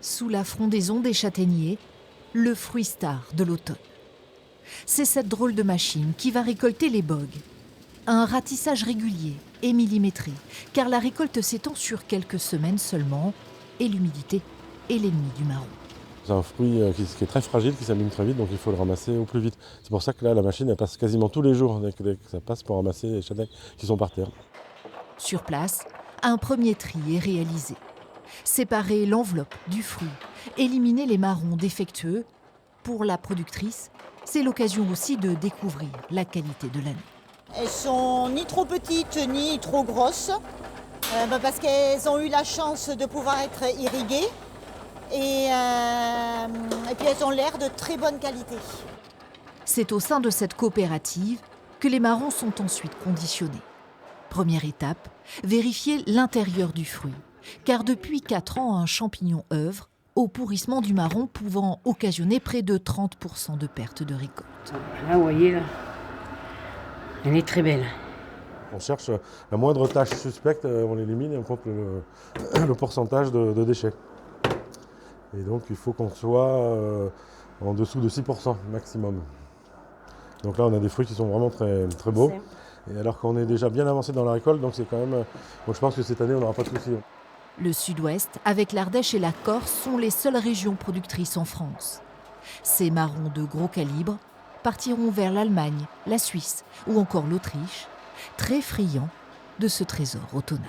Sous la frondaison des châtaigniers, le fruit star de l'automne. C'est cette drôle de machine qui va récolter les bogues. Un ratissage régulier et millimétré, car la récolte s'étend sur quelques semaines seulement, et l'humidité est l'ennemi du marron. C'est un fruit qui est très fragile, qui s'abîme très vite, donc il faut le ramasser au plus vite. C'est pour ça que là, la machine, elle passe quasiment tous les jours, dès que ça passe pour ramasser les châtaignes qui sont par terre. Sur place, un premier tri est réalisé. Séparer l'enveloppe du fruit, éliminer les marrons défectueux. Pour la productrice, c'est l'occasion aussi de découvrir la qualité de l'année. Elles sont ni trop petites ni trop grosses, parce qu'elles ont eu la chance de pouvoir être irriguées et puis elles ont l'air de très bonne qualité. C'est au sein de cette coopérative que les marrons sont ensuite conditionnés. Première étape, vérifier l'intérieur du fruit, car depuis 4 ans, un champignon œuvre au pourrissement du marron pouvant occasionner près de 30% de perte de récolte. Là, vous voyez, là, elle est très belle. On cherche la moindre tâche suspecte, on l'élimine et on compte le pourcentage de déchets. Et donc il faut qu'on soit en dessous de 6% maximum. Donc là on a des fruits qui sont vraiment très, très beaux. Et alors qu'on est déjà bien avancé dans la récolte, donc c'est quand même. Donc je pense que cette année on n'aura pas de soucis. Le sud-ouest, avec l'Ardèche et la Corse, sont les seules régions productrices en France. Ces marrons de gros calibre partiront vers l'Allemagne, la Suisse ou encore l'Autriche, très friands de ce trésor automnal.